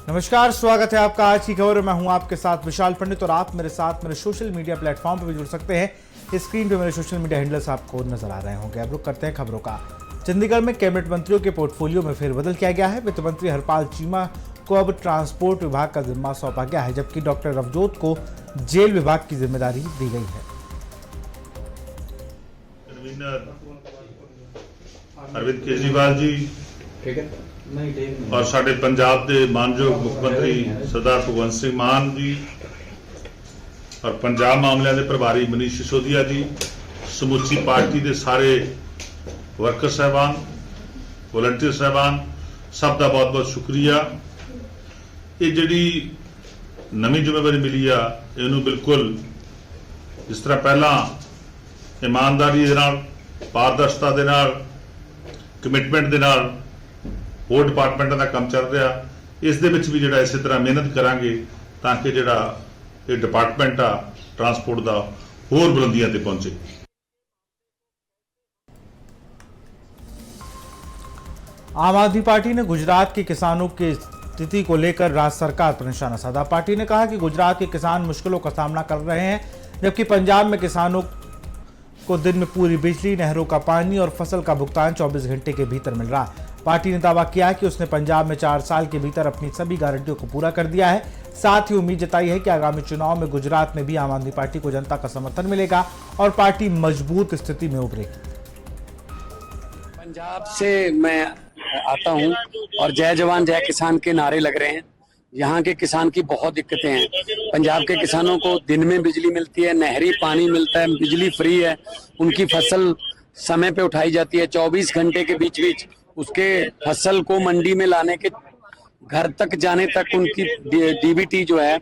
नमस्कार, स्वागत है आपका आज की खबर में। मैं हूं आपके साथ विशाल पंडित और आप मेरे साथ मेरे सोशल मीडिया प्लेटफॉर्म पर भी जुड़ सकते हैं। स्क्रीन पे मेरे सोशल मीडिया हैंडल्स आपको नजर आ रहे होंगे। अब रुक करते हैं खबरों का। चंडीगढ़ में कैबिनेट मंत्रियों के पोर्टफोलियो में फेरबदल किया गया है। वित्त मंत्री हरपाल चीमा को अब ट्रांसपोर्ट विभाग का जिम्मा सौंपा गया है, जबकि डॉक्टर रवजोत को जेल विभाग की जिम्मेदारी दी गई है। अरविंद केजरीवाल जी ठीक है और साडे पंजाब के मानयोग मुख्यमंत्री सरदार भगवंत सिंह मान जी और पंजाब मामलों के प्रभारी मनीष सिसोदिया जी, समूची पार्टी के सारे वर्कर साहबान, वॉलंटियर साहबान, सब का बहुत बहुत शुक्रिया। ये जी नवी जिम्मेवारी मिली आ, इनू बिल्कुल जिस तरह पहला ईमानदारी दे नाल, पारदर्शिता दे नाल, कमिटमेंट दे नाल होर डिपार्टमेंटों का काम चल रहा, इस दे विच भी जिहड़ा इस तरह मेहनत करांगे ताकि जिहड़ा ये डिपार्टमेंट आ ट्रांसपोर्ट का होर बुलंदियां ते पहुंचे। आम आदमी पार्टी ने गुजरात के किसानों की स्थिति को लेकर राज्य सरकार पर निशाना साधा। पार्टी ने कहा कि गुजरात के किसान मुश्किलों का सामना कर रहे हैं, जबकि पंजाब में किसानों को दिन में पूरी बिजली, नहरों का पानी और फसल का भुगतान 24 घंटे के भीतर मिल रहा है। पार्टी ने दावा किया कि उसने पंजाब में 4 साल के भीतर अपनी सभी गारंटियों को पूरा कर दिया है। साथ ही उम्मीद जताई है कि आगामी चुनाव में गुजरात में भी आम आदमी पार्टी को जनता का समर्थन मिलेगा और पार्टी मजबूत स्थिति में उभरेगी। पंजाब से मैं आता हूं और जय जवान जय किसान के नारे लग रहे हैं। यहाँ के किसान की बहुत दिक्कतें हैं। पंजाब के किसानों को दिन में बिजली मिलती है, नहरी पानी मिलता है, बिजली फ्री है, उनकी फसल समय पे उठाई जाती है। 24 घंटे के बीच बीच उसके फसल को मंडी में लाने के घर तक जाने तक उनकी डीबीटी जो है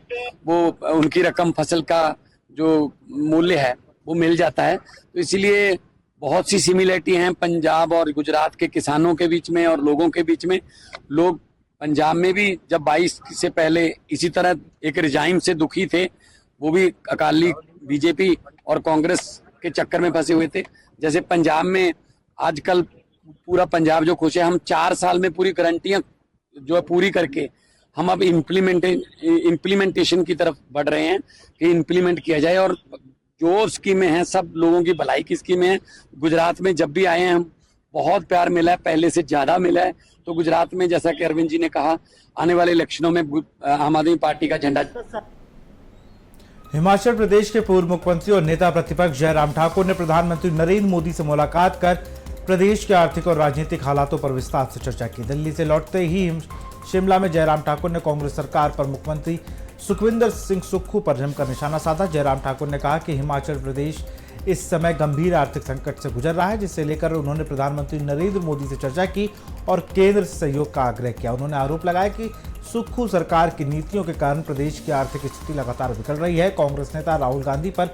वो उनकी रकम, फसल का जो मूल्य है वो मिल जाता है। तो इसीलिए बहुत सी सिमिलरिटी हैं पंजाब और गुजरात के किसानों के बीच में और लोगों के बीच में। लोग पंजाब में भी जब 22 से पहले इसी तरह एक रिजाइम से दुखी थे, वो भी अकाली, बीजेपी और कांग्रेस के चक्कर में फंसे हुए थे। जैसे पंजाब में आजकल पूरा पंजाब जो खुश है, हम 4 साल में पूरी गारंटियां जो है पूरी करके हम अब इम्प्लीमेंटेशन की तरफ बढ़ रहे हैं कि इम्प्लीमेंट किया जाए। और जो स्कीमें हैं सब लोगों की भलाई की स्कीमें हैं। गुजरात में जब भी आए हैं हम बहुत प्यार मिला है, पहले से ज्यादा मिला है। तो गुजरात में जैसा कि अरविंद जी ने कहा, आने वाले इलेक्शनों में आम आदमी पार्टी का झंडा। हिमाचल प्रदेश के पूर्व मुख्यमंत्री और नेता प्रतिपक्ष जयराम ठाकुर ने प्रधानमंत्री नरेंद्र मोदी से मुलाकात कर प्रदेश के आर्थिक और राजनीतिक हालातों पर विस्तार से चर्चा की। दिल्ली से लौटते ही शिमला में जयराम ठाकुर ने कांग्रेस सरकार पर मुख्यमंत्री सुखविंदर सिंह सुक्खू पर जमकर निशाना साधा। जयराम ठाकुर ने कहा कि हिमाचल प्रदेश इस समय गंभीर आर्थिक संकट से गुजर रहा है, जिसे लेकर उन्होंने प्रधानमंत्री नरेंद्र मोदी से चर्चा की और केंद्र से सहयोग का आग्रह किया। उन्होंने आरोप लगाया कि सुक्खू सरकार की नीतियों के कारण प्रदेश की आर्थिक स्थिति लगातार बिगड़ रही है। कांग्रेस नेता राहुल गांधी पर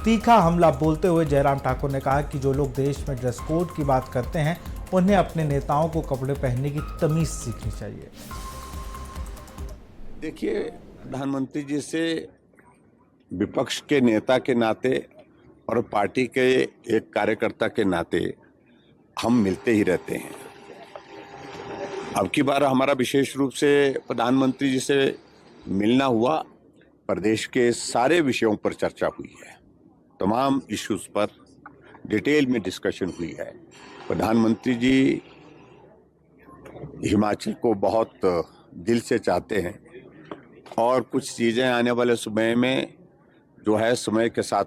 तीखा हमला बोलते हुए जयराम ठाकुर ने कहा कि जो लोग देश में ड्रेस कोड की बात करते हैं, उन्हें अपने नेताओं को कपड़े पहनने की तमीज सीखनी चाहिए। देखिए, प्रधानमंत्री जी से विपक्ष के नेता के नाते और पार्टी के एक कार्यकर्ता के नाते हम मिलते ही रहते हैं। अब की बार हमारा विशेष रूप से प्रधानमंत्री जी से मिलना हुआ। प्रदेश के सारे विषयों पर चर्चा हुई है, तमाम इश्यूज पर डिटेल में डिस्कशन हुई है। प्रधानमंत्री जी हिमाचल को बहुत दिल से चाहते हैं और कुछ चीज़ें आने वाले समय में जो है समय के साथ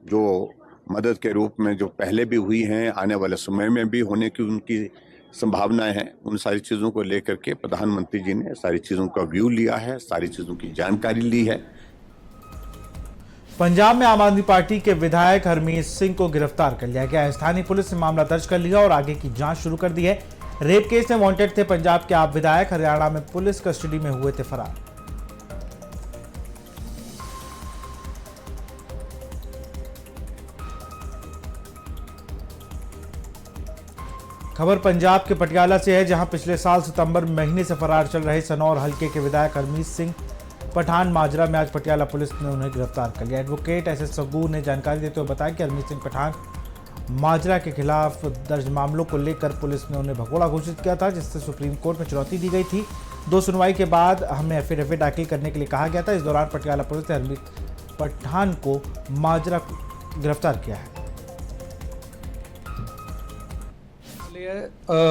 जो मदद के रूप में जो पहले भी हुई हैं, आने वाले समय में भी होने की उनकी संभावनाएं हैं। उन सारी चीज़ों को लेकर के प्रधानमंत्री जी ने सारी चीज़ों का व्यू लिया है, सारी चीज़ों की जानकारी ली है। पंजाब में आम आदमी पार्टी के विधायक हरमीत सिंह को गिरफ्तार कर लिया गया है। स्थानीय पुलिस ने मामला दर्ज कर लिया और आगे की जांच शुरू कर दी है। रेप केस में वांटेड थे पंजाब के आप विधायक, हरियाणा में पुलिस कस्टडी में हुए थे फरार। खबर पंजाब के पटियाला से है, जहां पिछले साल सितंबर महीने से फरार चल रहे सनौर हल्के के विधायक हरमीत सिंह पठान माजरा में आज पटियाला पुलिस ने उन्हें गिरफ्तार कर लिया। एडवोकेट एस एस सग्गू ने जानकारी देते हुए बताया कि हरमीत सिंह पठान माजरा के खिलाफ दर्ज मामलों को लेकर पुलिस ने उन्हें भगोड़ा घोषित किया था, जिससे सुप्रीम कोर्ट में चुनौती दी गई थी। दो सुनवाई के बाद हमें एफिडेविट दाखिल करने के लिए कहा गया था। इस दौरान पटियाला पुलिस ने हरमीत पठान को माजरा गिरफ्तार किया है।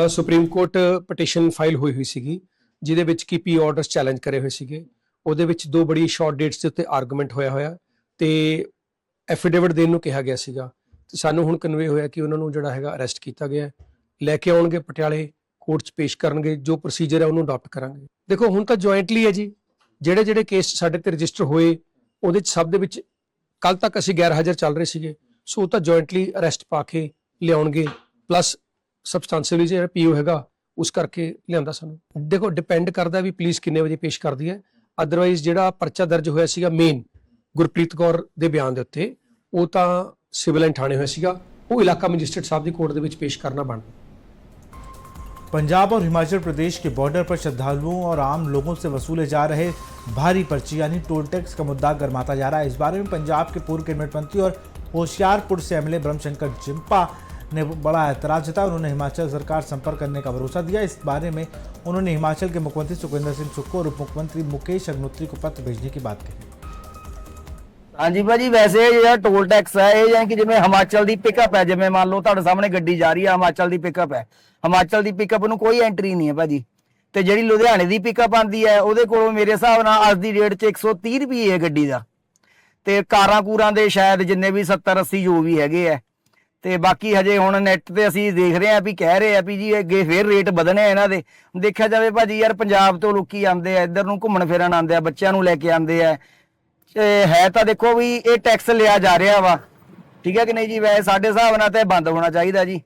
ਸੁਪਰੀਮ ਕੋਰਟ ਪਟੀਸ਼ਨ ਫਾਈਲ ਹੋਈ ਸੀਗੀ ਜਿਹਦੇ ਵਿੱਚ ਕੀ ਪੀ ਆਰਡਰਸ ਚੈਲੰਜ ਕਰੇ ਹੋਏ ਸੀਗੇ। ਉਹਦੇ ਵਿੱਚ ਦੋ ਬੜੀ ਸ਼ਾਰਟ ਡੇਟਸ ਦੇ ਉੱਤੇ ਆਰਗੂਮੈਂਟ ਹੋਇਆ ਤੇ ਐਫੀਡੇਵਿਟ ਦੇਣ ਨੂੰ ਕਿਹਾ ਗਿਆ ਸੀਗਾ ਤੇ ਸਾਨੂੰ ਹੁਣ ਕਨਵੇ ਹੋਇਆ ਕਿ ਉਹਨਾਂ ਨੂੰ ਜਿਹੜਾ ਹੈਗਾ ਅਰੈਸਟ ਕੀਤਾ ਗਿਆ, ਲੈ ਕੇ ਆਉਣਗੇ ਪਟਿਆਲੇ ਕੋਰਟ 'ਚ ਪੇਸ਼ ਕਰਨਗੇ, ਜੋ ਪ੍ਰੋਸੀਜਰ ਹੈ ਉਹਨੂੰ ਅਡਾਪਟ ਕਰਾਂਗੇ। ਦੇਖੋ ਹੁਣ ਤਾਂ ਜੁਆਇੰਟਲੀ ਹੈ ਜੀ, ਜਿਹੜੇ ਕੇਸ ਸਾਡੇ ਤੇ ਰਜਿਸਟਰ ਹੋਏ ਉਹਦੇ 'ਚ ਸਭ ਦੇ ਵਿੱਚ ਕੱਲ ਤੱਕ ਅਸੀਂ ਗੈਰ ਹਾਜ਼ਰ ਚੱਲ ਰਹੇ ਸੀਗੇ, ਸੋ ਉਹ ਤਾਂ ਜੁਆਇੰਟਲੀ ਅਰੈਸਟ ਪਾ ਕੇ ਲਿਆਉਣਗੇ। ਪਲੱਸ ਸਬਸਟੈਂਸ਼ੀਅਲੀ ਜਿਹੜਾ ਪੀਓ ਹੈਗਾ ਉਸ ਕਰਕੇ ਲਿਆਂਦਾ ਸਾਨੂੰ। ਦੇਖੋ ਡਿਪੈਂਡ ਕਰਦਾ ਵੀ ਪੁਲਿਸ ਕਿੰਨੇ ਵਜੇ ਪੇਸ਼ ਕਰਦੀ ਹੈ। ਅਦਰਵਾਈਜ਼ ਜਿਹੜਾ ਪਰਚਾ ਦਰਜ ਹੋਇਆ ਸੀਗਾ ਮੇਨ ਗੁਰਪ੍ਰੀਤ ਕੌਰ ਦੇ ਬਿਆਨ ਦੇ ਉੱਤੇ, ਉਹ ਤਾਂ ਸਿਵਲ ਲਾਈਨ ਥਾਣੇ ਹੋਇਆ ਸੀਗਾ, ਉਹ ਇਲਾਕਾ ਮੈਜਿਸਟ੍ਰੇਟ ਸਾਹਿਬ ਦੀ ਕੋਰਟ ਦੇ ਵਿੱਚ ਪੇਸ਼ ਕਰਨਾ ਬਣਦਾ। पंजाब और हिमाचल प्रदेश के बॉर्डर पर श्रद्धालुओं और आम लोगों से वसूले जा रहे भारी पर्ची यानी टोल टैक्स का मुद्दा गर्माता जा रहा है। इस बारे में पंजाब के पूर्व कैबिनेट मंत्री और होशियारपुर से एमएलए ब्रह्मशंकर जिम्पा ने बड़ा एतराज जताया। उन्होंने हिमाचल सरकार संपर्क करने का भरोसा दिया। इस बारे में उन्होंने हिमाचल के मुख्यमंत्री सुखविंदर सिंह सुक्खू और उप मुख्यमंत्री मुकेश अग्निहोत्री को पत्र भेजने की बात कही। हाँ जी भाजी, वैसे ਜਿਹੜਾ ਟੋਲ ਟੈਕਸ ਹੈ ਇਹ ਜਾਨੀ ਕਿ ਜਿਵੇਂ ਹਿਮਾਚਲ ਦੀ ਪਿਕਅਪ ਹੈ, ਜਿਵੇਂ ਮੰਨ ਲਓ ਤੁਹਾਡੇ ਸਾਹਮਣੇ ਗੱਡੀ ਜਾ ਰਹੀ ਹੈ, ਹਿਮਾਚਲ ਦੀ ਪਿਕਅਪ ਹੈ, ਹਿਮਾਚਲ ਦੀ ਪਿਕਅਪ ਨੂੰ ਕੋਈ ਐਂਟਰੀ ਨਹੀਂ ਹੈ ਭਾਜੀ। ਤੇ ਜਿਹੜੀ ਲੁਧਿਆਣੇ ਦੀ ਪਿਕਅਪ ਆਂਦੀ ਹੈ ਉਹਦੇ ਕੋਲੋਂ ਮੇਰੇ ਹਿਸਾਬ ਨਾਲ ਅੱਜ ਦੀ ਡੇਟ 'ਚ 130 ਰੁਪਏ ਹੈ ਗੱਡੀ ਦਾ। ਤੇ ਕਾਰਾਂ ਕੂਰਾਂ ਦੇ ਸ਼ਾਇਦ ਜਿੰਨੇ ਵੀ 70 80 ਜੋ ਵੀ ਹੈਗੇ ਆ। ਤੇ ਬਾਕੀ ਹਜੇ ਹੁਣ ਨੈਟ ਤੇ ਅਸੀਂ ਦੇਖ ਰਹੇ ਆ ਵੀ ਕਹਿ ਰਹੇ ਆ ਵੀ ਜੀ ਅੱਗੇ ਫੇਰ ਰੇਟ ਵਧਣੇ ਇਹਨਾਂ ਦੇ। ਦੇਖਿਆ ਜਾਵੇ ਭਾਜੀ ਯਾਰ, ਪੰਜਾਬ ਤੋਂ ਲੋਕੀ ਆਉਂਦੇ ਆ ਇੱਧਰ ਨੂੰ ਘੁੰਮਣ ਫਿਰਨ ਆਉਂਦੇ ਆ, ਬੱਚਿਆਂ ਨੂੰ ਲੈ ਕੇ ਆਉਂਦੇ ਆ। ਹੈ ਤਾਂ ਦੇਖੋ ਵੀ ਇਹ ਟੈਕਸ ਲਿਆ ਜਾ ਰਿਹਾ ਵਾ, ਠੀਕ ਹੈ ਕਿ ਨਹੀਂ ਜੀ। ਵੈਸੇ ਸਾਡੇ ਹਿਸਾਬ ਨਾਲ ਤਾਂ ਬੰਦ ਹੋਣਾ ਚਾਹੀਦਾ ਜੀ।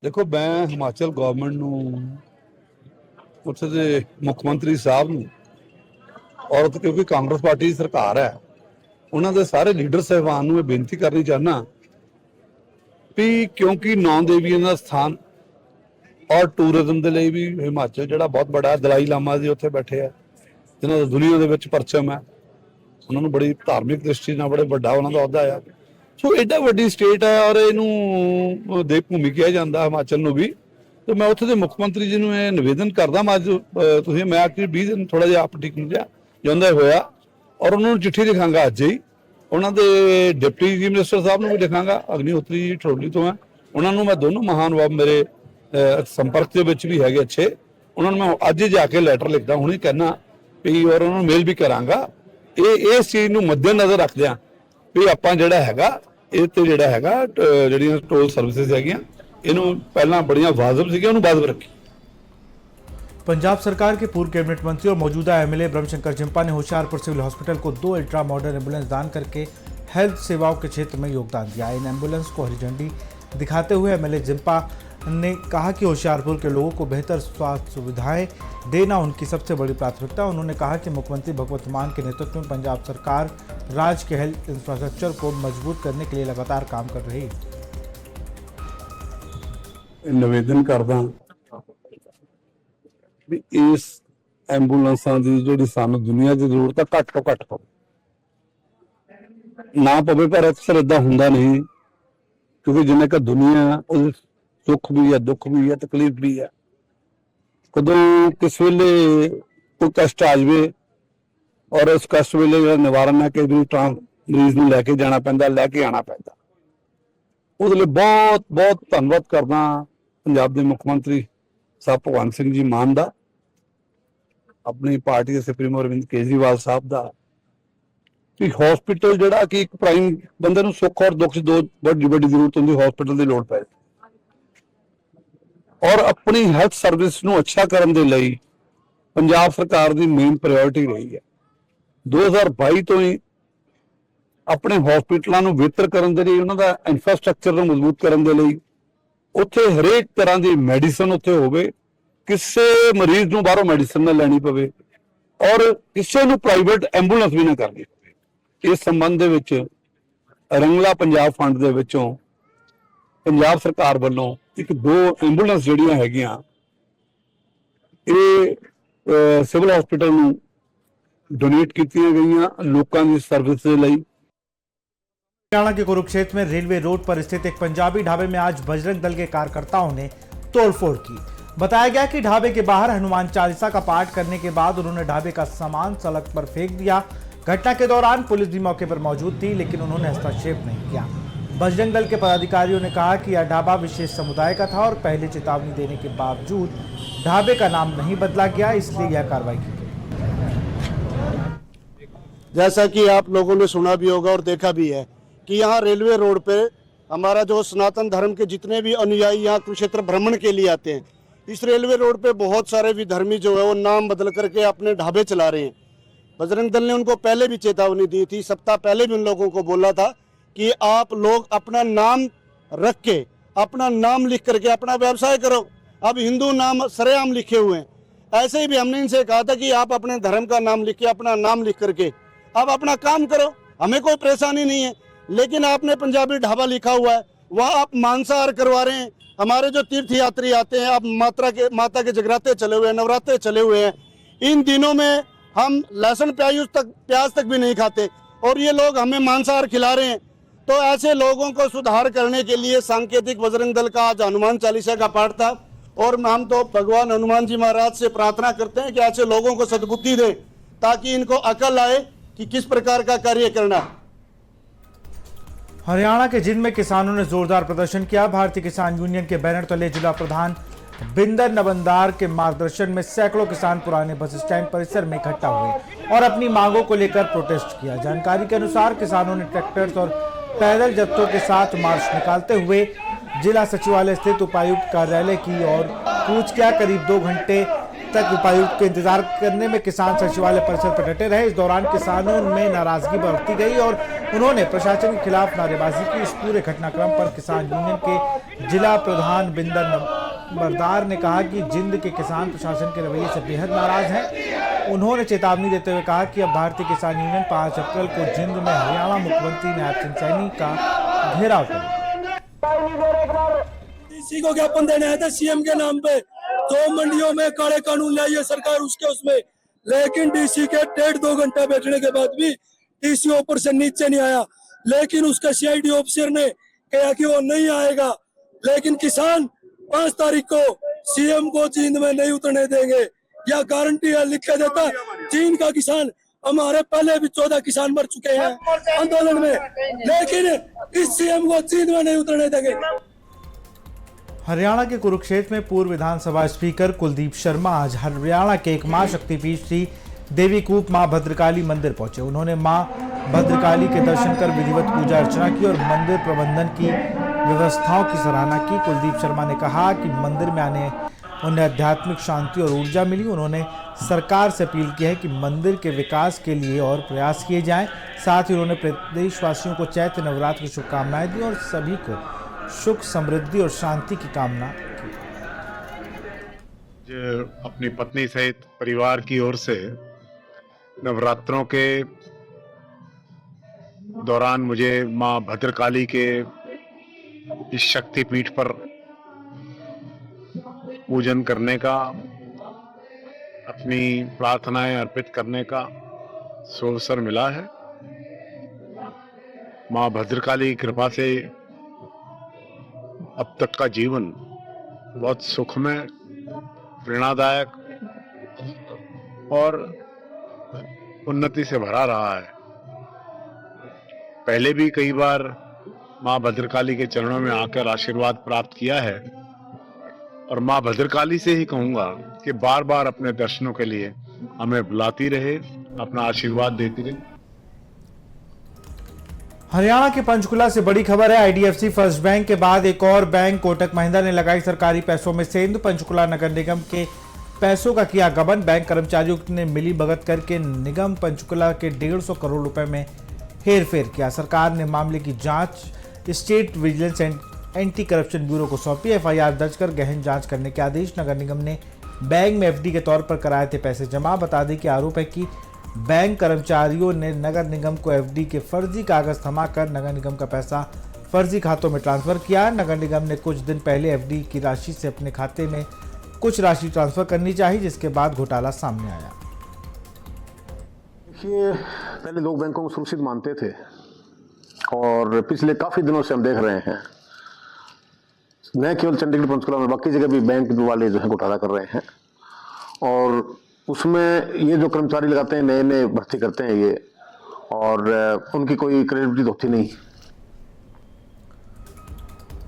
ਦੇਖੋ ਮੈਂ ਹਿਮਾਚਲ ਗਵਰਨਮੈਂਟ ਨੂੰ, ਉੱਥੇ ਦੇ ਮੁੱਖ ਮੰਤਰੀ ਸਾਹਿਬ ਨੂੰ, ਔਰ ਕਿਉਂਕਿ ਕਾਂਗਰਸ ਪਾਰਟੀ ਦੀ ਸਰਕਾਰ ਹੈ, ਉਹਨਾਂ ਦੇ ਸਾਰੇ ਲੀਡਰ ਸਾਹਿਬਾਨ ਨੂੰ ਇਹ ਬੇਨਤੀ ਕਰਨੀ ਚਾਹੁੰਦਾ ਵੀ ਕਿਉਂਕਿ 9 ਦੇਵੀਆਂ ਦਾ ਸਥਾਨ ਔਰ ਟੂਰਿਜ਼ਮ ਦੇ ਲਈ ਵੀ ਹਿਮਾਚਲ ਜਿਹੜਾ ਬਹੁਤ ਬੜਾ ਦਲਾਈ ਲਾਮਾ ਜੀ ਉੱਥੇ ਬੈਠੇ ਆ, ਜਿਨ੍ਹਾਂ ਦਾ ਦੁਨੀਆ ਦੇ ਵਿੱਚ ਪਰਚਮ ਹੈ, ਉਹਨਾਂ ਨੂੰ ਬੜੀ ਧਾਰਮਿਕ ਦ੍ਰਿਸ਼ਟੀ ਨਾਲ ਬੜੇ ਵੱਡਾ ਉਹਨਾਂ ਦਾ ਅਹੁਦਾ ਆ। ਸੋ ਐਡਾ ਵੱਡੀ ਸਟੇਟ ਹੈ ਔਰ ਇਹਨੂੰ ਦੇਵ ਭੂਮੀ ਕਿਹਾ ਜਾਂਦਾ ਹਿਮਾਚਲ ਨੂੰ ਵੀ। ਤੇ ਮੈਂ ਉੱਥੇ ਦੇ ਮੁੱਖ ਮੰਤਰੀ ਜੀ ਨੂੰ ਇਹ ਨਿਵੇਦਨ ਕਰਦਾ, ਮੈਂ ਅੱਜ ਤੁਸੀਂ ਮੈਂ ਆਖਰੀ 20 ਦਿਨ ਥੋੜਾ ਜਿਹਾ ਆਪਟਿਕ ਜਿਹਾ ਜਾਂਦਾ ਹੋਇਆ ਔਰ ਉਹਨਾਂ ਨੂੰ ਚਿੱਠੀ ਲਿਖਾਂਗਾ ਅੱਜ ਹੀ। ਉਹਨਾਂ ਦੇ ਡਿਪਟੀ ਚੀਫ ਮਿਨਿਸਟਰ ਸਾਹਿਬ ਨੂੰ ਵੀ ਲਿਖਾਂਗਾ, ਅਗਨੀਹੋਤਰੀ ਜੀ ਟਰੋਲੀ ਤੋਂ ਹੈ, ਉਹਨਾਂ ਨੂੰ ਮੈਂ ਦੋਨੋਂ ਮਹਾਨੁਭਾਵ ਮੇਰੇ ਸੰਪਰਕ ਦੇ ਵਿੱਚ ਵੀ ਹੈਗੇ ਅੱਛੇ, ਉਹਨਾਂ ਨੂੰ ਮੈਂ ਅੱਜ ਹੀ ਜਾ ਕੇ ਲੈਟਰ ਲਿਖਦਾ ਹੁਣੇ ਕਹਿਣਾ ਵੀ, ਔਰ ਉਹਨਾਂ ਨੂੰ ਮੇਲ ਵੀ ਕਰਾਂਗਾ। ਇਸ ਚੀਜ਼ ਨੂੰ ਮੱਦੇਨਜ਼ਰ ਰੱਖਦਿਆਂ ਵੀ ਆਪਾਂ ਜਿਹੜਾ ਹੈਗਾ ਇਹ ਤੇ ਜਿਹੜਾ ਹੈਗਾ ਜਿਹੜੀਆਂ ਟੋਲ ਸਰਵਿਸਿਜ਼ ਹੈਗੀਆਂ ਇਹਨੂੰ ਪਹਿਲਾਂ ਬੜੀਆਂ ਵਾਜਬ ਸੀਗੀਆਂ, ਉਹਨੂੰ ਵਾਜਬ ਰੱਖੀ। पंजाब सरकार के पूर्व कैबिनेट मंत्री और मौजूदा एमएलए ब्रह्मशंकर जिम्पा ने होशियारपुर सिविल हॉस्पिटल को 2 अल्ट्रा मॉडर्न एम्बुलेंस दान करके हेल्थ सेवाओं के क्षेत्र में योगदान दिया। इन एम्बुलेंस को हरी झंडी दिखाते हुए एमएलए जिम्पा ने कहा कि होशियारपुर के लोगों को बेहतर स्वास्थ्य सुविधाएं देना उनकी सबसे बड़ी प्राथमिकता। उन्होंने कहा कि मुख्यमंत्री भगवंत मान के नेतृत्व में पंजाब सरकार राज्य के हेल्थ इंफ्रास्ट्रक्चर को मजबूत करने के लिए लगातार काम कर रही है। ਨਿਵੇਦਨ ਕਰਦਾ ਵੀ ਇਸ ਐਂਬੂਲੈਂਸਾਂ ਦੀ ਜਿਹੜੀ ਸਾਨੂੰ ਦੁਨੀਆ ਦੀ ਜ਼ਰੂਰਤ ਹੈ ਘੱਟ ਤੋਂ ਘੱਟ ਪਵੇ ਨਾ ਪਵੇ, ਪਰ ਅਕਸਰ ਏਦਾਂ ਹੁੰਦਾ ਨਹੀਂ, ਕਿਉਂਕਿ ਜਿੰਨੇ ਕ ਦੁਨੀਆ ਉਹਦੇ ਸੁੱਖ ਵੀ ਹੈ, ਦੁੱਖ ਵੀ ਹੈ, ਤਕਲੀਫ ਵੀ ਹੈ। ਕਦੋਂ ਕਿਸ ਵੇਲੇ ਕੋਈ ਕਸ਼ਟ ਆ ਜਾਵੇ ਔਰ ਉਸ ਕਸ਼ਟ ਵੇਲੇ ਜਿਹੜਾ ਨਿਵਾਰਨ ਹੈ ਕਿ ਮਰੀਜ਼ ਨੂੰ ਲੈ ਕੇ ਜਾਣਾ ਪੈਂਦਾ, ਲੈ ਕੇ ਆਉਣਾ ਪੈਂਦਾ। ਉਹਦੇ ਲਈ ਬਹੁਤ ਬਹੁਤ ਧੰਨਵਾਦ ਕਰਦਾ ਪੰਜਾਬ ਦੇ ਮੁੱਖ ਮੰਤਰੀ ਸਾਹਿਬ ਭਗਵੰਤ ਸਿੰਘ ਜੀ ਮਾਨ ਦਾ, ਆਪਣੀ ਪਾਰਟੀ ਦੇ ਸੁਪਰੀਮੋ ਅਰਵਿੰਦ ਕੇਜਰੀਵਾਲ ਸਾਹਿਬ ਦਾ, ਕਿ ਹਸਪੀਟਲ ਜਿਹੜਾ ਕਿ ਇੱਕ ਪ੍ਰਾਈਮ ਬੰਦੇ ਨੂੰ ਸੁੱਖ ਔਰ ਦੁੱਖ 'ਚ ਦੋ ਵੱਡੀ ਵੱਡੀ ਜ਼ਰੂਰਤ ਹੁੰਦੀ, ਹਸਪੀਟਲ ਦੀ ਲੋੜ ਪੈ ਔਰ ਆਪਣੀ ਹੈਲਥ ਸਰਵਿਸ ਨੂੰ ਅੱਛਾ ਕਰਨ ਦੇ ਲਈ ਪੰਜਾਬ ਸਰਕਾਰ ਦੀ ਮੇਨ ਪ੍ਰਾਇੋਰਟੀ ਰਹੀ ਹੈ। 2022 ਤੋਂ ਹੀ ਆਪਣੇ ਹਸਪੀਟਲਾਂ ਨੂੰ ਬਿਹਤਰ ਕਰਨ ਦੇ ਲਈ, ਉਹਨਾਂ ਦਾ ਇਨਫਰਾਸਟ੍ਰਕਚਰ ਨੂੰ ਮਜ਼ਬੂਤ ਕਰਨ ਦੇ ਲਈ, ਉੱਥੇ ਹਰੇਕ ਤਰ੍ਹਾਂ ਦੀ ਮੈਡੀਸਨ ਉੱਥੇ ਹੋਵੇ, ਕਿਸੇ ਮਰੀਜ਼ ਨੂੰ ਬਾਹਰੋਂ ਮੈਡੀਸਨ ਨਾ ਲੈਣੀ ਪਵੇ ਔਰ ਕਿਸੇ ਨੂੰ ਪ੍ਰਾਈਵੇਟ ਐਂਬੂਲੈਂਸ ਵੀ ਨਾ ਕਰਨੀ ਪਵੇ। ਇਸ ਸੰਬੰਧ ਦੇ ਵਿੱਚ ਰੰਗਲਾ ਪੰਜਾਬ ਫੰਡ ਦੇ ਵਿੱਚੋਂ ਪੰਜਾਬ ਸਰਕਾਰ ਵੱਲੋਂ 2 ਐਂਬੂਲੈਂਸ ਜਿਹੜੀਆਂ ਹੈਗੀਆਂ ਇਹ ਸਿਵਲ ਹਸਪੀਟਲ ਨੂੰ ਡੋਨੇਟ कीतियां गईयां लोगों की सर्विस के लिए। हरियाणा के कुरुक्षेत्र में रेलवे रोड पर स्थित एक पंजाबी ढाबे में आज बजरंग दल के कार्यकर्ताओं ने तोड़फोड़ की। बताया गया कि ढाबे के बाहर हनुमान चालीसा का पाठ करने के बाद उन्होंने ढाबे का सामान सड़क पर फेंक दिया। घटना के दौरान पुलिस भी मौके पर मौजूद थी, लेकिन उन्होंने हस्तक्षेप नहीं किया। बजरंग दल के पदाधिकारियों ने कहा कि यह ढाबा विशेष समुदाय का था और पहले चेतावनी देने के बावजूद ढाबे का नाम नहीं बदला गया, इसलिए यह कार्रवाई की गई। जैसा कि आप लोगों ने सुना भी होगा और देखा भी है कि यहाँ रेलवे रोड पे हमारा जो सनातन धर्म के जितने भी अनुयायी यहाँ कुरुक्षेत्र भ्रमण के लिए आते हैं, इस रेलवे रोड पे बहुत सारे विधर्मी जो है वो नाम बदल करके अपने ढाबे चला रहे हैं। बजरंग दल ने उनको पहले भी चेतावनी दी थी, सप्ताह पहले भी उन लोगों को बोला था कि आप लोग अपना नाम रख के, अपना नाम लिख करके अपना व्यवसाय करो। अब हिंदू नाम सरेआम लिखे हुए हैं, ऐसे ही भी हमने इनसे कहा था कि आप अपने धर्म का नाम लिख के, अपना नाम लिख करके आप अपना काम करो, हमें कोई परेशानी नहीं है। लेकिन आपने पंजाबी ढाबा लिखा हुआ है, वह आप मांसाहार करवा रहे हैं। हमारे जो तीर्थ यात्री आते हैं, अब माता के जगराते चले हुए हैं, नवरात्रे चले हुए हैं, इन दिनों में हम लहसुन प्याज तक भी नहीं खाते और ये लोग हमें मांसाहार खिला रहे हैं। तो ऐसे लोगों को सुधार करने के लिए सांकेतिक बजरंग दल का आज हनुमान चालीसा का पाठ था और हम तो भगवान हनुमान जी महाराज से प्रार्थना करते हैं कि ऐसे लोगों को सद्बुद्धि दें ताकि इनको अकल आए कि किस प्रकार का कार्य करना। हरियाणा के जिंद में किसानों ने जोरदार प्रदर्शन किया। भारतीय किसान यूनियन के बैनर तले जिला प्रधान बिंदर नबंदार के मार्गदर्शन में सैकड़ों किसान पुराने बस स्टैंड परिसर में इकट्ठा हुए और अपनी मांगों को लेकर प्रोटेस्ट किया। जानकारी के अनुसार किसानों ने ट्रैक्टर्स और पैदल जत्थों के साथ मार्च निकालते हुए जिला सचिवालय स्थित उपायुक्त कार्यालय की ओर कूच किया। करीब 2 घंटे तक उपायुक्त के इंतजार करने में किसान सचिवालय परिसर पर डटे रहे। इस दौरान किसानों में नाराजगी बढ़ती गई और उन्होंने प्रशासन के खिलाफ नारेबाजी की। इस पूरे घटनाक्रम पर किसान यूनियन के जिला प्रधान बिंदर नबंदार ने कहा कि जिंद के किसान प्रशासन के रवैये से बेहद नाराज हैं। उन्होंने चेतावनी देते हुए कहा कि अब भारतीय किसान यूनियन 5 अप्रैल को जिंद में हरियाणा मुख्यमंत्री नायब सिंह सैनी का घेराव करेगी। डीसी को ज्ञापन देने आए थे सीएम के नाम पे, 2 मंडियों में काले कानून लाई है सरकार उसमें, लेकिन डीसी के 1.5-2 घंटा बैठने के बाद भी डीसी ऊपर से नीचे नहीं आया। लेकिन उसका सीआईडी ऑफिसर ने कहा कि वो नहीं आएगा, लेकिन किसान 5 तारीख को सीएम को जींद में नहीं उतरने देंगे, या गारंटी है लिख के देता। जींद का किसान, हमारे पहले भी 14 किसान मर चुके हैं आंदोलन में, लेकिन इस सीएम को जींद में नहीं उतरने देंगे। हरियाणा के कुरुक्षेत्र में पूर्व विधानसभा स्पीकर कुलदीप शर्मा आज हरियाणा के एक मां शक्तिपीठ श्री देवीकूप मां भद्रकाली मंदिर पहुंचे। उन्होंने मां भद्रकाली के दर्शन कर विधिवत पूजा अर्चना की और मंदिर प्रबंधन की व्यवस्थाओं की सराहना की। कुलदीप शर्मा ने कहा कि मंदिर में आने उन्हें आध्यात्मिक शांति और ऊर्जा मिली। उन्होंने सरकार से अपील की है कि मंदिर के विकास के लिए और प्रयास किए जाएं। साथ ही उन्होंने प्रदेशवासियों को चैत्र नवरात्र की शुभकामनाएं दी और सभी को सुख समृद्धि और शांति की कामना की। अपनी पत्नी सहित परिवार की ओर से नवरात्रों के दौरान मुझे मां भद्रकाली के इस शक्तिपीठ पर पूजन करने का, अपनी प्रार्थनाएं अर्पित करने का अवसर मिला है। मां भद्रकाली की कृपा से अब तक का जीवन बहुत सुखमय, प्रेरणादायक और उन्नति से भरा रहा है। पहले भी कई बार मां भद्रकाली के चरणों में आकर आशीर्वाद प्राप्त किया है और मां भद्रकाली से ही कहूंगा कि बार बार अपने दर्शनों के लिए हमें बुलाती रहे, अपना आशीर्वाद देती रहे। हरियाणा के पंचकुला से बड़ी खबर है। आईडीएफसी फर्स्ट बैंक के बाद एक और बैंक कोटक महिंद्रा ने लगाई सरकारी पैसों में सेंध। पंचकुला नगर निगम के पैसों का किया गबन। बैंक कर्मचारियों ने मिली भगत करके निगम पंचकुला के 150 करोड़ रुपए में हेरफेर किया। सरकार ने मामले की जांच state vigilance anti corruption bureau को सौंपी। एफआईआर दर्ज कर गहन जांच करने के आदेश। नगर निगम ने बैंक में एफडी के तौर पर कराए थे पैसे जमा। बता दें कि आरोप है कि बैंक कर्मचारियों ने नगर निगम को एफडी के फर्जी कागज थमाकर नगर निगम का पैसा फर्जी खातों में ट्रांसफर किया। नगर निगम ने कुछ दिन पहले एफडी की राशि से अपने खाते में कुछ राशि ट्रांसफर करनी चाहिए, जिसके बाद घोटाला सामने आया। देखिए, पहले लोग बैंकों को सुरक्षित मानते थे और पिछले काफी दिनों से हम देख रहे हैं न केवल चंडीगढ़ पंचकुला में, बाकी जगह भी बैंक वाले जो है घोटाला कर रहे हैं। और उसमें ये जो कर्मचारी लगाते हैं, नए नए भर्ती करते हैं ये, और उनकी कोई क्रेडिबिलिटी होती नहीं।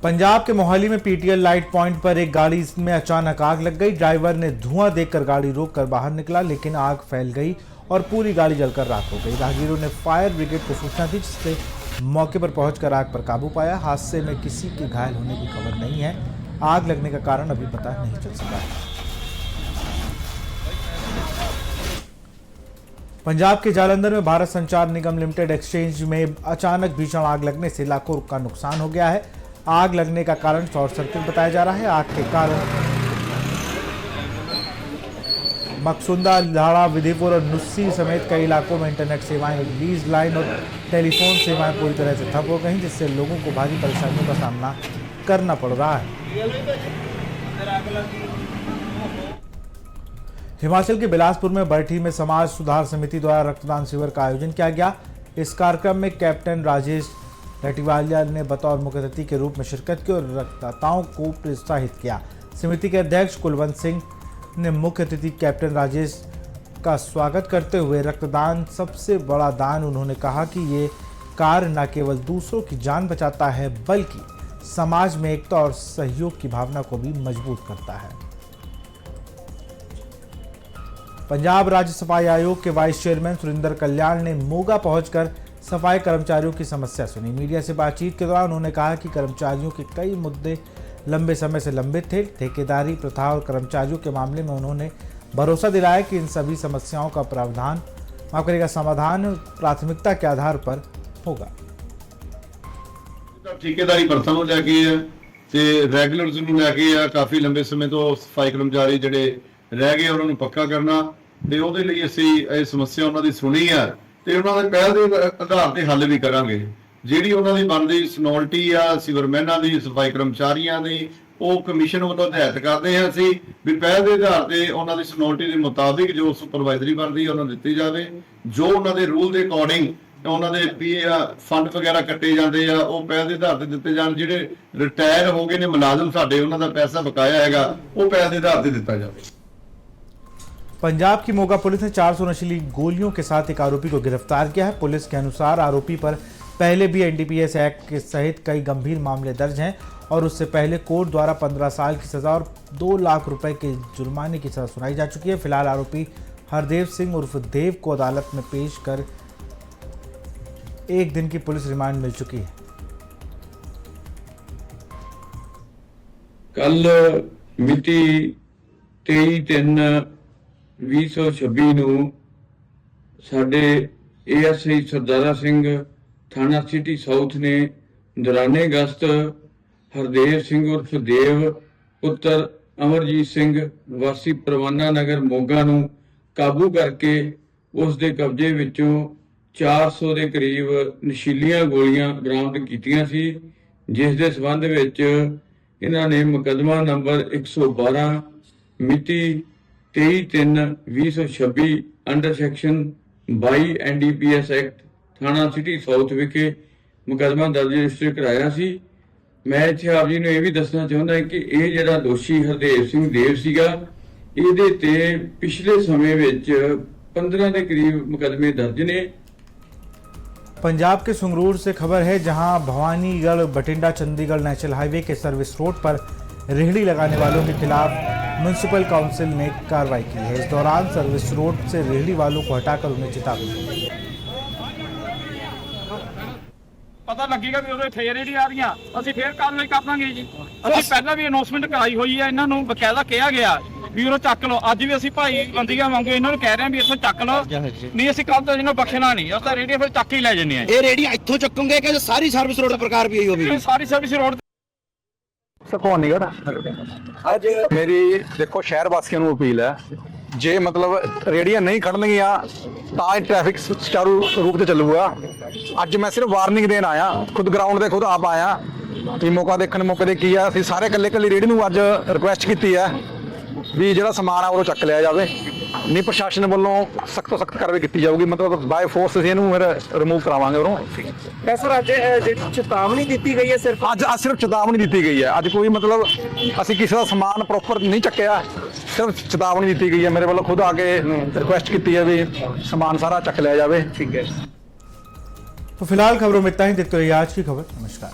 पंजाब के मोहाली में पीटीएल लाइट पॉइंट पर एक गाड़ी में अचानक आग लग गई। ड्राइवर ने धुआं देखकर गाड़ी रोककर बाहर निकला, लेकिन आग फैल गई और पूरी गाड़ी जलकर राख हो गई। राहगीरों ने फायर ब्रिगेड को सूचना दी, जिससे मौके पर पहुंचकर आग पर काबू पाया। हादसे में किसी के घायल होने की खबर नहीं है। आग लगने का कारण अभी पता नहीं चल सका है। पंजाब के जालंधर में भारत संचार निगम लिमिटेड एक्सचेंज में अचानक भीषण आग लगने से लाखों का नुकसान हो गया है। आग लगने का कारण शॉर्ट सर्किट बताया जा रहा है। आग के कारण मकसुंदा, लाड़ा, विधिपुर और नुस्सी समेत कई इलाकों में इंटरनेट सेवाएं, लीज लाइन और टेलीफोन सेवाएं पूरी तरह से ठप हो गई, जिससे लोगों को भारी परेशानियों का सामना करना पड़ रहा है। हिमाचल के बिलासपुर में बरठी में समाज सुधार समिति द्वारा रक्तदान शिविर का आयोजन किया गया। इस कार्यक्रम में कैप्टन राजेश लटीवालिया ने बतौर मुख्य अतिथि के रूप में शिरकत की और रक्तदाताओं को प्रोत्साहित किया। समिति के अध्यक्ष कुलवंत सिंह ने मुख्य अतिथि कैप्टन राजेश का स्वागत करते हुए रक्तदान सबसे बड़ा दान, उन्होंने कहा कि ये कार्य न केवल दूसरों की जान बचाता है, बल्कि समाज में एकता और सहयोग की भावना को भी मजबूत करता है। पंजाब राज्य सफाई आयोग के वाइस चेयरमैन सुरिंदर कल्याण ने मोगा पहुंचकर सफाई कर्मचारियों की समस्या सुनी। मीडिया से बातचीत के दौरान उन्होंने कहा कि कर्मचारियों के कई मुद्दे लंबे समय से लंबित थे। ठेकेदारी प्रथा और कर्मचारियों के मामले में उन्होंने भरोसा दिलाया कि इन सभी समस्याओं का समाधान प्राथमिकता के आधार पर होगा। ठेकेदारी प्रथा ਨੂੰ ਲੈ ਕੇ ਤੇ ਰੈਗੂਲਰਸ ਨੂੰ ਲੈ ਕੇ ਆ, ਕਾਫੀ ਲੰਬੇ ਸਮੇਂ ਤੋਂ ਸਫਾਈ ਕਰਮਚਾਰੀ ਜਿਹੜੇ ਰਹਿ ਗਏ ਉਹਨਾਂ ਨੂੰ ਪੱਕਾ ਕਰਨਾ, ਤੇ ਉਹਦੇ ਲਈ ਅਸੀਂ ਇਹ ਸਮੱਸਿਆ ਉਹਨਾਂ ਦੀ ਸੁਣੀ ਆ ਤੇ ਉਹਨਾਂ ਦੇ ਪਹਿਲ ਦੇ ਆਧਾਰ ਤੇ ਹੱਲ ਵੀ ਕਰਾਂਗੇ। ਜਿਹੜੀ ਉਹਨਾਂ ਦੀ ਬਣਦੀ ਸਨੋਲਟੀ ਆ ਸਿਵਰਮੈਨਾਂ ਦੀ, ਸਫਾਈ ਕਰਮਚਾਰੀਆਂ ਦੀ, ਉਹ ਕਮਿਸ਼ਨ ਵੱਲੋਂ ਹਦਾਇਤ ਕਰਦੇ ਹਾਂ ਅਸੀਂ ਵੀ ਪਹਿਲ ਦੇ ਆਧਾਰ ਤੇ ਉਹਨਾਂ ਦੀ ਸਨੋਲਟੀ ਦੇ ਮੁਤਾਬਿਕ ਜੋ ਸੁਪਰਵਾਈਜ਼ਰੀ ਬਣਦੀ ਉਹਨਾਂ ਨੂੰ ਦਿੱਤੀ ਜਾਵੇ। ਜੋ ਉਹਨਾਂ ਦੇ ਰੂਲ ਦੇ ਅਕੋਰਡਿੰਗ ਉਹਨਾਂ ਦੇ ਫੰਡ ਵਗੈਰਾ ਕੱਟੇ ਜਾਂਦੇ ਆ ਉਹ ਪਹਿਲ ਦੇ ਆਧਾਰ ਤੇ ਦਿੱਤੇ ਜਾਣ। ਜਿਹੜੇ ਰਿਟਾਇਰ ਹੋ ਗਏ ਨੇ ਮੁਲਾਜ਼ਮ ਸਾਡੇ, ਉਹਨਾਂ ਦਾ ਪੈਸਾ ਬਕਾਇਆ ਹੈਗਾ, ਉਹ ਪਹਿਲ ਦੇ आधार ਤੇ ਦਿੱਤਾ ਜਾਵੇ। पंजाब की मोगा पुलिस ने 400 नशीली गोलियों के साथ एक आरोपी को गिरफ्तार किया है। पुलिस के अनुसार आरोपी पर पहले भी एनडीपीएस एक्ट के सहित कई गंभीर मामले दर्ज हैं और उससे पहले कोर्ट द्वारा 15 साल की सजा और 2 लाख रुपए के जुर्माने की सजा सुनाई जा चुकी है। फिलहाल आरोपी हरदेव सिंह उर्फ देव को अदालत में पेश कर 1 दिन की पुलिस रिमांड मिल चुकी है। कल मिति 23/3/2026 ਨੂੰ ਸਾਡੇ ASI ਸਰਦਾਰਾ ਸਿੰਘ ਥਾਣਾ ਸਿਟੀ ਸਾਊਥ ਨੇ ਦੌਰਾਨੇ ਗਸ਼ਤ ਹਰਦੇਵ ਸਿੰਘ ਉਰਫ ਦੇਵ ਪੁੱਤਰ ਅਮਰਜੀਤ ਸਿੰਘ ਵਾਸੀ ਪਰਵਾਨਾ ਨਗਰ ਮੋਗਾ ਨੂੰ ਕਾਬੂ ਕਰਕੇ ਉਸ ਦੇ ਕਬਜ਼ੇ ਵਿੱਚੋਂ 400 ਦੇ ਕਰੀਬ ਨਸ਼ੀਲੀਆਂ ਗੋਲੀਆਂ ਬਰਾਮਦ ਕੀਤੀਆਂ ਸੀ, ਜਿਸ ਦੇ ਸਬੰਧ ਵਿੱਚ ਇਹਨਾਂ ਨੇ ਮੁਕੱਦਮਾ ਨੰਬਰ 112 ਮਿਤੀ 23/3/2026 ਅੰਡਰ ਸੈਕਸ਼ਨ 22 NDPS ਐਕਟ ਥਾਣਾ ਸਿਟੀ ਸਾਊਥ ਵਿਖੇ ਮੁਕੱਦਮਾ ਦਰਜ ਰਜਿਸਟਰ ਕਰਾਇਆ ਸੀ। ਮੈਂ ਇੱਥੇ ਆਪ ਜੀ ਨੂੰ ਇਹ ਵੀ ਦੱਸਣਾ ਚਾਹੁੰਦਾ ਕਿ ਇਹ ਜਿਹੜਾ ਦੋਸ਼ੀ ਹਰਦੇਵ ਸਿੰਘ ਦੇਵ ਸੀਗਾ, ਇਹਦੇ ਤੇ ਪਿਛਲੇ ਸਮੇਂ ਵਿੱਚ 15 ਦੇ ਕਰੀਬ ਮੁਕੱਦਮੇ ਦਰਜ ਨੇ। पंजाब के संगरूर से खबर है, जहां भवानीगढ़ बठिंडा चंडीगढ़ नेशनल हाईवे के सर्विस रोड पर रेहड़ी लगाने वालों के खिलाफ म्युनिसिपल काउंसिल ने कार्रवाई की है। इस दौरान सर्विस रोड से रेहड़ी वालों को हटाकर उन्हें चेतावनी दी। पता लगेगा भी ਉਹਦੇ ਫੇਰ ਜਿਹੜੀ ਆ ਰਹੀਆਂ ਅਸੀਂ ਫੇਰ ਕਾਰਵਾਈ ਕਰਾਂਗੇ ਜੀ। ਅਸੀਂ ਪਹਿਲਾਂ ਵੀ ਅਨਾਉਂਸਮੈਂਟ ਕਰਾਈ ਹੋਈ ਹੈ, ਇਹਨਾਂ ਨੂੰ ਬਕਾਇਦਾ ਕਿਹਾ ਗਿਆ ਵੀ ਉਹ ਚੱਕ ਲਓ। ਅੱਜ ਵੀ ਅਸੀਂ ਭਾਈ ਬੰਦੀਆਂ ਵਾਂਗੂ ਇਹਨਾਂ ਨੂੰ ਕਹਿ ਰਹੇ ਹਾਂ ਵੀ ਇੱਥੋਂ ਚੱਕ ਲਓ, ਨਹੀਂ ਅਸੀਂ ਕੱਲ ਤੋਂ ਇਹਨਾਂ ਬਖਸ਼ਣਾ ਨਹੀਂ। ਅਸੀਂ ਤਾਂ ਰੇਹੜੀ ਫਿਰ ਚੱਕ ਹੀ ਲੈ ਜੰਨੇ ਆ। ਇਹ ਰੇਹੜੀ ਇੱਥੋਂ ਚੱਕੋਗੇ ਕਿ ਸਾਰੀ ਸਰਵਿਸ ਰੋਡ ਪ੍ਰਕਾਰ ਵੀ ਹੋਈ ਸਾਰੀ ਸਰਵਿਸ ਰੋਡ ਸੁਖਮਨੀਗੜ੍ਹ। ਅੱਜ ਮੇਰੀ ਦੇਖੋ ਸ਼ਹਿਰ ਵਾਸੀਆਂ ਨੂੰ ਅਪੀਲ ਹੈ, ਜੇ ਮਤਲਬ ਰੇਹੜੀਆਂ ਨਹੀਂ ਖੜਨਗੀਆਂ ਤਾਂ ਇਹ ਟ੍ਰੈਫਿਕ ਸੁਚਾਰੂ ਰੂਪ ਤੇ ਚੱਲੂਗਾ। ਅੱਜ ਮੈਂ ਸਿਰਫ ਵਾਰਨਿੰਗ ਦੇਣ ਆਇਆ, ਖੁਦ ਗਰਾਊਂਡ ਤੇ ਖੁਦ ਆਪ ਆਇਆ ਵੀ ਮੌਕਾ ਦੇਖਣ ਮੌਕੇ ਤੇ ਕੀ ਆ। ਅਸੀਂ ਸਾਰੇ ਇਕੱਲੇ ਰੇਹੜੀ ਨੂੰ ਅੱਜ ਰਿਕੁਐਸਟ ਕੀਤੀ ਹੈ ਵੀ ਜਿਹੜਾ ਸਮਾਨ ਆ ਉਹ ਚੱਕ ਲਿਆ ਜਾਵੇ। ਨਹੀਂ ਪ੍ਰਸ਼ਾਸਨ ਵੱਲੋਂ ਸਖਤ ਤੋਂ ਸਖਤ ਕਾਰਵਾਈ ਕੀਤੀ ਜਾਊਗੀ, ਮਤਲਬ ਬਾਏ ਫੋਰਸ ਅਸੀਂ ਇਹਨੂੰ ਫਿਰ ਰਿਮੂਵ ਕਰਾਵਾਂਗੇ ਉਰੋਂ। ਸਰ ਅੱਜ ਜਿਹੜੀ ਚੇਤਾਵਨੀ ਦਿੱਤੀ ਗਈ ਹੈ ਸਿਰਫ ਅੱਜ ਸਿਰਫ ਚੇਤਾਵਨੀ ਦਿੱਤੀ ਗਈ ਹੈ, ਅੱਜ ਕੋਈ ਮਤਲਬ ਅਸੀਂ ਕਿਸੇ ਦਾ ਸਮਾਨ ਪ੍ਰੋਪਰ ਨਹੀਂ ਚੱਕਿਆ, ਸਿਰਫ ਚੇਤਾਵਨੀ ਦਿੱਤੀ ਗਈ ਹੈ। ਮੇਰੇ ਵੱਲੋਂ ਖੁਦ ਆ ਕੇ ਰਿਕੁਐਸਟ ਕੀਤੀ ਹੈ ਵੀ ਸਮਾਨ सारा चक लिया जाए। ठीक है। तो फिलहाल खबरों में इतना ही। देखते रहिए आज की खबर। नमस्कार।